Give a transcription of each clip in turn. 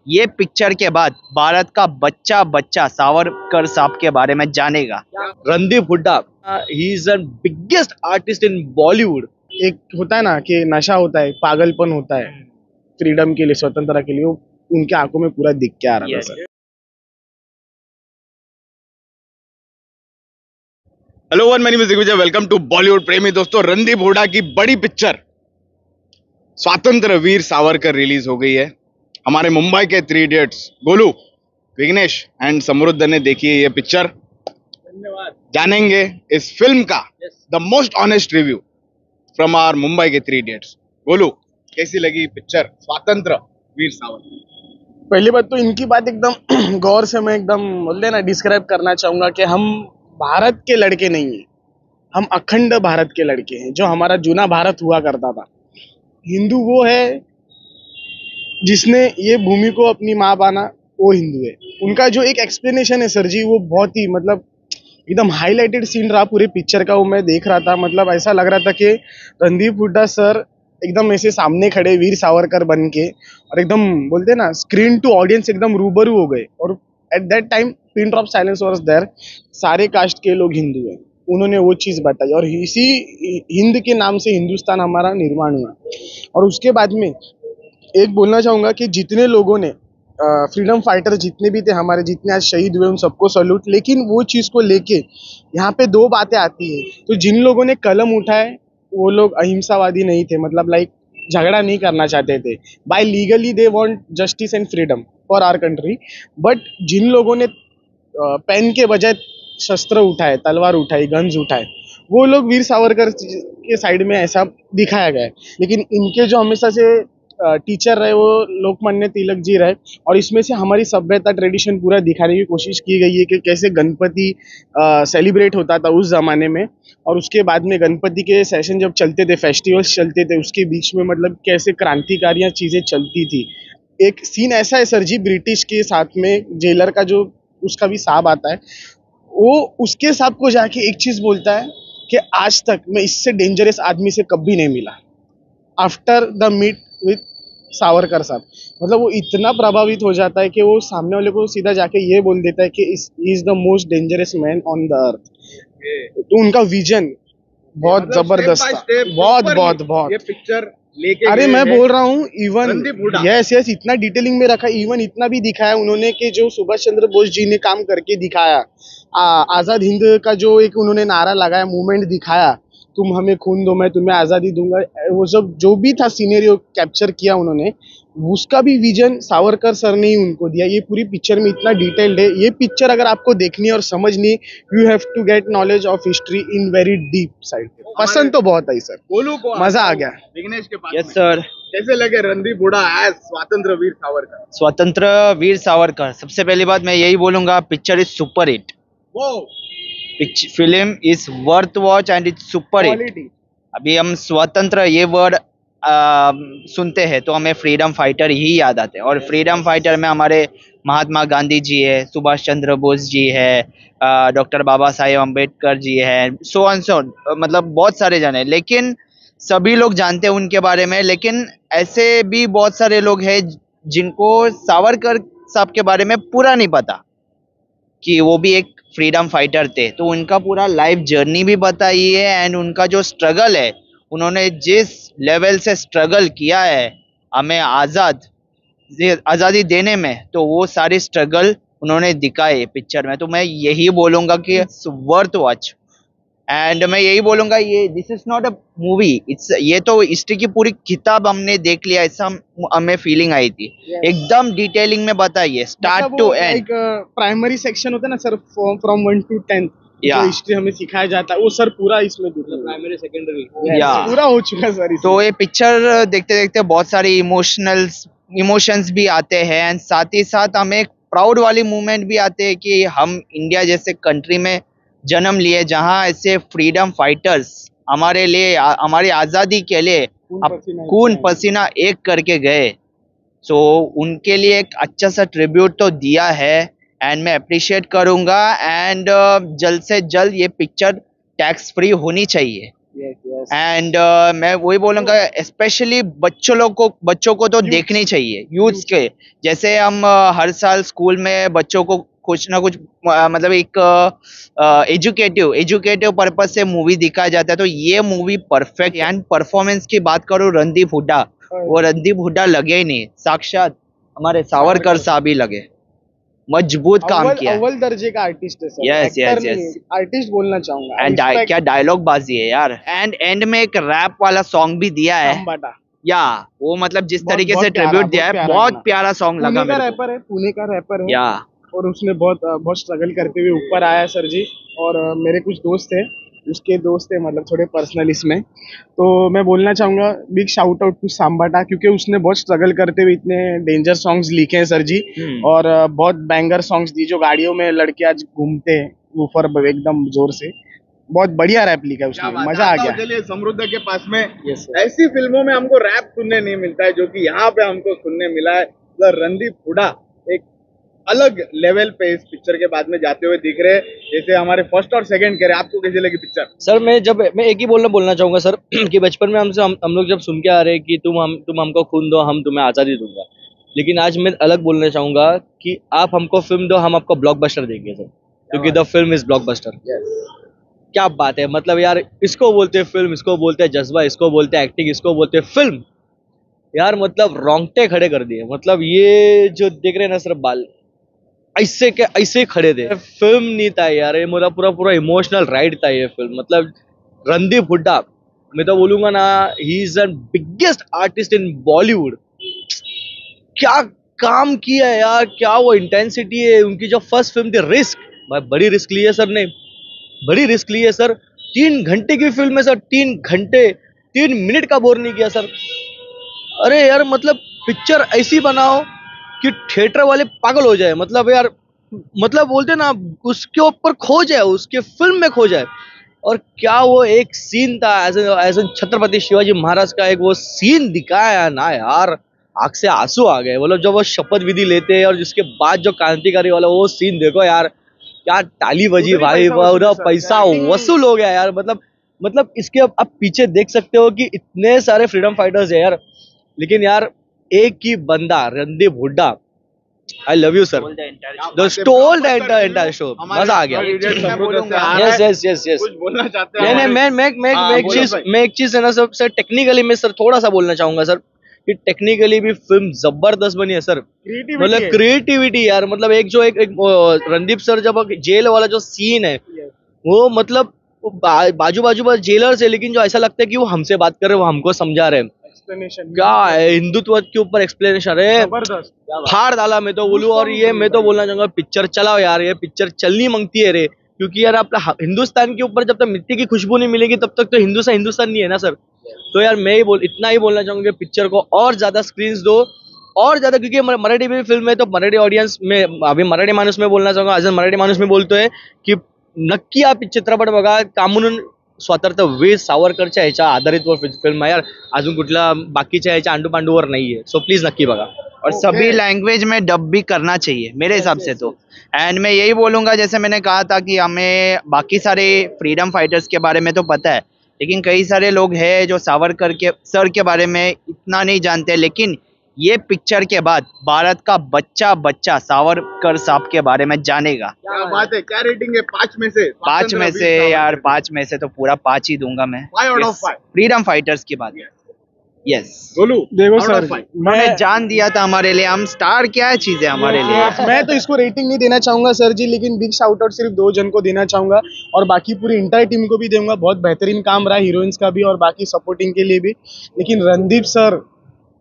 ये पिक्चर के बाद भारत का बच्चा बच्चा सावरकर साहब के बारे में जानेगा। Randeep Hooda, he is the biggest artist in Bollywood. एक होता है ना कि नशा होता है, पागलपन होता है फ्रीडम के लिए, स्वतंत्रता के लिए, वो उनके आंखों में पूरा दिख के आ रहा था सर। हेलो वन, मेरी music Vijay, welcome to Bollywood प्रेमी। दोस्तों, रणदीप हुड्डा की बड़ी पिक्चर स्वातंत्र वीर सावरकर रिलीज हो गई है। हमारे मुंबई के 3 इडियट्स गोलू, विघ्नेश एंड समृद्ध ने देखी है ये पिक्चर। धन्यवाद। जानेंगे इस फिल्म का the most honest review from our Mumbai के 3 इडियट्स। गोलू, कैसी लगी पिक्चर स्वातंत्र वीर सावरकर? पहली बात तो इनकी बात एकदम गौर से मैं एकदम बोलते ना डिस्क्राइब करना चाहूंगा कि हम भारत के लड़के नहीं हैं, हम अखंड भारत के लड़के हैं। जो हमारा जूना भारत हुआ करता था, हिंदू वो है जिसने ये भूमि को अपनी माँ माना, वो हिंदू है। उनका जो एक एक्सप्लेनेशन है सर जी, वो बहुत ही मतलब एकदम हाईलाइटेड सीन रहा पूरे पिक्चर का। वो मैं देख रहा था, मतलब ऐसा लग रहा था कि रणदीप हुड्डा सर एकदम ऐसे सामने खड़े वीर सावरकर बन के, और एकदम बोलते ना स्क्रीन टू ऑडियंस एकदम रूबरू हो गए। और at that time pin drop silence was there. सारे कास्ट के लोग हिंदू हैं, उन्होंने वो चीज़ बताई, और इसी हिंद के नाम से हिंदुस्तान हमारा निर्माण हुआ। और उसके बाद में एक बोलना चाहूँगा कि जितने लोगों ने फ्रीडम फाइटर जितने भी थे हमारे, जितने आज शहीद हुए, उन सबको सल्यूट। लेकिन वो चीज़ को लेके यहाँ पे 2 बातें आती है। तो जिन लोगों ने कलम उठाए वो लोग अहिंसावादी नहीं थे, मतलब लाइक झगड़ा नहीं करना चाहते थे। By legally they want justice and freedom for our country. But जिन लोगों ने पेन के बजाय शस्त्र उठाए, तलवार उठाई, गन्स उठाए, वो लोग वीर सावरकर के साइड में ऐसा दिखाया गया है। लेकिन इनके जो हमेशा से टीचर रहे वो लोकमान्य तिलक जी रहे। और इसमें से हमारी सभ्यता, ट्रेडिशन पूरा दिखाने की कोशिश की गई है कि कैसे गणपति सेलिब्रेट होता था उस ज़माने में। और उसके बाद में गणपति के सेशन जब चलते थे, फेस्टिवल्स चलते थे, उसके बीच में मतलब कैसे क्रांतिकारियाँ चीज़ें चलती थी। एक सीन ऐसा है सर जी, ब्रिटिश के साथ में जेलर का जो उसका भी साहब आता है, वो उसके साहब को जाके एक चीज़ बोलता है कि आज तक मैं इससे डेंजरस आदमी से कभी नहीं मिला after the meet with Savarkar साहब। मतलब वो इतना प्रभावित हो जाता है कि वो सामने वाले को सीधा जाके ये बोल देता है कि is the most dangerous man on the earth. तो उनका विजन बहुत जबरदस्त था, बहुत बहुत बहुत। ये पिक्चर लेके अरे मैं बोल रहा हूँ, even Randeep Hooda. Yes yes, इतना डिटेलिंग में रखा, इवन इतना भी दिखाया उन्होंने कि जो सुभाष चंद्र बोस जी ने काम करके दिखाया, आजाद हिंद का जो एक उन्होंने नारा लगाया, मूवमेंट दिखाया, तुम हमें खून दो मैं तुम्हें आज़ादी दूंगा, वो सब जो भी था सिनेरियो कैप्चर किया उन्होंने, उसका भी विजन सावरकर सर ने ही उनको दिया। ये पूरी पिक्चर में इतना डिटेल्ड है। ये पिक्चर अगर आपको देखनी है और समझनी है, you have to get knowledge of history in very deep side. पसंद तो बहुत आई सर, गोलू को मजा आ गया। विघ्नेश के पास यस सर। कैसे लगे रणदीप हुड्डा एज स्वतंत्र वीर सावरकर? स्वतंत्र वीर सावरकर, सबसे पहली बात मैं यही बोलूंगा, पिक्चर इज सुपर हिट। वो film is worth watch and it's super hit. Quality. अभी हम स्वतंत्र ये वर्ड सुनते हैं तो हमें फ्रीडम फाइटर ही याद आते हैं, और फ्रीडम फाइटर में हमारे महात्मा गांधी जी है, सुभाष चंद्र बोस जी है, डॉक्टर बाबा साहेब अम्बेडकर जी है, सो एंड सो, मतलब बहुत सारे जने। लेकिन सभी लोग जानते हैं उनके बारे में, लेकिन ऐसे भी बहुत सारे लोग हैं जिनको सावरकर साहब के बारे में पूरा नहीं पता कि वो भी एक फ्रीडम फाइटर थे। तो उनका पूरा लाइफ जर्नी भी बताई है, एंड उनका जो स्ट्रगल है, उन्होंने जिस लेवल से स्ट्रगल किया है हमें आज़ादी देने में, तो वो सारी स्ट्रगल उन्होंने दिखाए पिक्चर में। तो मैं यही बोलूँगा कि इट्स वर्थ वॉच। एंड मैं यही बोलूँगा, ये this is not a movie, it's, ये तो हिस्ट्री की पूरी किताब हमने देख लिया, ऐसा हमें फीलिंग आई थी। एकदम डिटेलिंग में बताइए, स्टार्ट टू एंड। एक प्राइमरी सेक्शन होता है ना सर, फ्रॉम 1 to 10 या। जो हिस्ट्री हमें सिखाया जाता है, वो सर पूरा इसमें प्राइमरी सेकेंडरी या। पूरा हो चुका है सर। तो ये पिक्चर देखते देखते बहुत सारे इमोशंस भी आते हैं, एंड साथ ही साथ हमें एक प्राउड वाली मूवमेंट भी आते हैं कि हम इंडिया जैसे कंट्री में जन्म लिए, जहाँ ऐसे फ्रीडम फाइटर्स हमारे लिए, हमारी आज़ादी के लिए खून पसीना एक करके गए। सो उनके लिए एक अच्छा सा ट्रिब्यूट तो दिया है, एंड मैं अप्रिशिएट करूँगा। एंड जल्द से जल्द ये पिक्चर टैक्स फ्री होनी चाहिए। एंड मैं वही बोलूंगा, स्पेशली बच्चों को तो देखनी चाहिए, यूथ्स के। जैसे हम हर साल स्कूल में बच्चों को कुछ ना कुछ मतलब एक एजुकेटिव पर्पज से मूवी दिखाया जाता है, तो ये मूवी परफेक्ट। एंड परफॉर्मेंस की बात करूँ, रणदीप हुड्डा, वो रणदीप हुड्डा लगे ही नहीं, साक्षात हमारे सावरकर साहब ही लगे। मजबूत काम अव्वल किया। अव्वल दर्जे का आर्टिस्ट है सर, यस एक्टर यस नहीं यस। है, आर्टिस्ट बोलना चाहूंगा। एंड क्या डायलॉग बाजी है यार। एंड एंड में एक रैप वाला सॉन्ग भी दिया है। अंबाटा या वो मतलब जिस बहुत तरीके बहुत से प्यारा, ट्रिब्यूट दिया है, बहुत प्यारा बहुत गाना। प्यारा सॉन्ग लगा पुणे का मेरे को। रैपर है, पुणे का रैपर है। या और उसने बहुत बहुत स्ट्रगल करते हुए ऊपर आया है सर जी। और मेरे कुछ दोस्त थे, उसके दोस्त थे मतलब थोड़े पर्सनल इसमें, तो मैं बोलना चाहूंगा बिग शाउट आउट टू सांबाटा, क्योंकि उसने बहुत स्ट्रगल करते हुए इतने डेंजर सॉन्ग्स लिखे हैं सर जी। और बहुत बैंगर सॉन्ग्स दी, जो गाड़ियों में लड़के आज घूमते हैं ऊपर एकदम जोर से। बहुत बढ़िया रैप लिखा है क्या उसने, बात है। मजा आ आता हूं, गया। चलिए समृद्ध के पास में। Yes, sir. ऐसी फिल्मों में हमको रैप सुनने नहीं मिलता है जो कि यहाँ पे हमको सुनने मिला है। मतलब रणदीप हुड्डा एक अलग लेवल पे इस पिक्चर के बाद में जाते हुए दिख रहे हैं। जैसे हमारे फर्स्ट और सेकंड कह रहे, आपको कैसी लगी पिक्चर? सर मैं एक ही बोलना चाहूंगा सर कि बचपन में हम लोग जब सुन के आ रहे हैं कि तुम हमको खून दो, हम तुम्हें आज़ादी दूंगा, लेकिन आज मैं अलग बोलना चाहूंगा कि आप हमको फिल्म दो, हम आपको ब्लॉकबस्टर देंगे सर, क्योंकि द फिल्म इज ब्लॉकबस्टर। क्या बात है, मतलब यार इसको बोलते हैं फिल्म, इसको बोलते हैं जज्बा, इसको बोलते हैं एक्टिंग, इसको बोलते हैं फिल्म। यार मतलब रोंगटे खड़े कर दिए। मतलब ये जो देख रहे हैं ना सर, बाल ऐसे के ऐसे खड़े थे। फिल्म नहीं था यार, ये मेरा पूरा पूरा इमोशनल राइड था ये फिल्म। मतलब रणदीप हुड्डा, मैं तो बोलूंगा ना, he is the biggest artist in Bollywood. क्या काम किया है यार, क्या वो इंटेंसिटी है उनकी। जो फर्स्ट फिल्म थी रिस्क, बड़ी रिस्क ली है सर ने, बड़ी रिस्क ली है सर। 3 घंटे की फिल्म है सर, 3 घंटे, 3 मिनट का बोर नहीं किया सर। अरे यार मतलब पिक्चर ऐसी बनाओ कि थिएटर वाले पागल हो जाए। मतलब यार, मतलब बोलते ना, उसके ऊपर खो जाए, उसके फिल्म में खो जाए। और क्या वो एक सीन था, एज छत्रपति शिवाजी महाराज का एक वो सीन दिखाया ना यार, आंख से आंसू आ गए। मतलब जब वो शपथ विधि लेते हैं और जिसके बाद जो क्रांतिकारी वाला वो सीन देखो यार, क्या ताली बजी भाई, पूरा पैसा वसूल हो गया यार। मतलब इसके अब पीछे देख सकते हो कि इतने सारे फ्रीडम फाइटर्स है यार, लेकिन यार एक ही बंदा Randeep Hooda, I love you sir, the stole the entire show. मजा आ गया। Yes yes yes yes. कुछ बोलना चाहते हैं? नहीं नहीं, मैं एक चीज है ना सर, टेक्निकली मैं सर थोड़ा सा बोलना चाहूंगा सर, कि टेक्निकली भी फिल्म जबरदस्त बनी है सर। मतलब क्रिएटिविटी यार, मतलब एक रणदीप सर जब जेल वाला जो सीन है, वो मतलब बाजू बाजू पर जेलर्स है, लेकिन जो ऐसा लगता है कि वो हमसे बात कर रहे हैं, वो हमको समझा रहे हैं। क्या है हिंदुत्व के ऊपर एक्सप्लेनेशन है, फाड़ डाला मैं तो बोलूं। और ये मैं तो बोलना चाहूंगा, पिक्चर चलाओ यार, ये पिक्चर चलनी मांगती है रे, क्योंकि यार अपना हिंदुस्तान के ऊपर जब तक मिट्टी की खुशबू नहीं मिलेगी तब तक तो हिंदुस्तान नहीं है ना सर। तो यार मैं इतना ही बोलना चाहूंगा कि पिक्चर को और ज्यादा स्क्रीन्स दो, और ज्यादा, क्योंकि मराठी भी फिल्म है तो मराठी ऑडियन्स में, अभी मराठी माणूस में बोलना चाहूंगा, अजून मराठी माणूस में बोलतोय की नक्की आप चित्रपट बघा, का म्हणून स्वतंत्र वीर सावरकरच्या ह्याच्या आधारित वर फिल्म आहे यार, अजून कुठला बाकीच्या ह्याच्या अंडू पांडूवर नाहीये। सो प्लीज नक्की बघा। और सभी लैंग्वेज में डब भी करना चाहिए मेरे हिसाब से तो। एंड मैं यही बोलूंगा, जैसे मैंने कहा था कि हमें बाकी सारे फ्रीडम फाइटर्स के बारे में तो पता है, लेकिन कई सारे लोग हैं जो सावरकर के सर के बारे में इतना नहीं जानते। लेकिन ये पिक्चर के बाद भारत का बच्चा बच्चा सावरकर साहब के बारे में जानेगा। क्या बात है, क्या रेटिंग है 5 में से? 5 में से यार, 5 में से तो पूरा 5 ही दूंगा मैं। 5 out of 5 फ्रीडम फाइटर्स की बात। यस बोलू, देखो out सर, of 5। उन्होंने जान दिया था हमारे लिए। हम स्टार क्या है चीज है हमारे लिए। मैं तो इसको रेटिंग नहीं देना चाहूंगा सर जी, लेकिन बिग शाउट आउट सिर्फ 2 जन को देना चाहूंगा, और बाकी पूरी इंटायर टीम को भी दूंगा। बहुत बेहतरीन काम रहा हीरोइंस का भी और बाकी सपोर्टिंग के लिए भी। लेकिन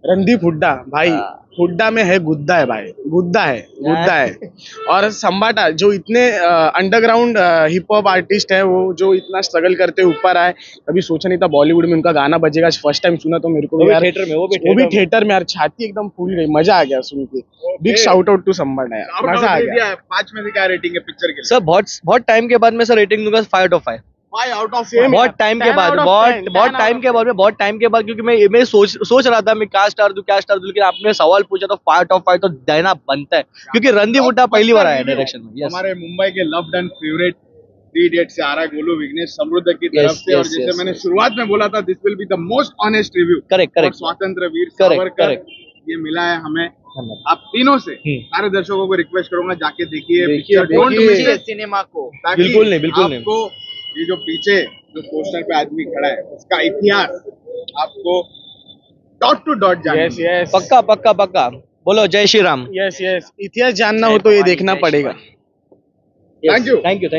रणदीप हुड्डा भाई, हुड्डा में है गुद्दा है भाई, गुद्दा है। और संबाटा जो इतने अंडरग्राउंड हिप हॉप आर्टिस्ट है, वो जो इतना स्ट्रगल करते ऊपर आए, कभी सोचा नहीं था बॉलीवुड में उनका गाना बजेगा। फर्स्ट टाइम सुना तो मेरे को भी यार, वो भी थिएटर में यार, छाती एकदम फूल गई, मजा आ गया सुन के। बिग शाउट आउट टू संबाटा यार, मजा आ गया। 5 में से क्या रेटिंग है पिक्चर के लिए? सर बहुत टाइम के बाद मैं सर रेटिंग दूंगा 5 out of 5। 5 out of बहुत टाइम के बाद, बहुत टाइम के बाद, क्योंकि मैं सोच रहा था मैं क्या स्टार दूं, लेकिन आपने सवाल पूछा तो 5 out of 5 तो देना बनता है, क्योंकि रणदीप हुड्डा पहली बार आया डायरेक्शन में। हमारे मुंबई के loved and favourite three idiots से आ रहा है गोलू विघ्नेश समृद्ध की तरफ से, और जैसे मैंने शुरुआत में बोला था, this will be the most honest review. Correct स्वतंत्र वीर सावरकर ये मिला है हमें आप तीनों से। सारे दर्शकों को रिक्वेस्ट करूंगा, जाके देखिए पिक्चर, डोंट मिस सिनेमा को। बिल्कुल नहीं आपको ये जो पीछे जो पोस्टर पे आदमी खड़ा है उसका इतिहास आपको डॉट टू डॉट जाना। यस पक्का बोलो जय श्री राम। यस इतिहास जानना हो तो ये देखना पड़ेगा। Thank you. Thank you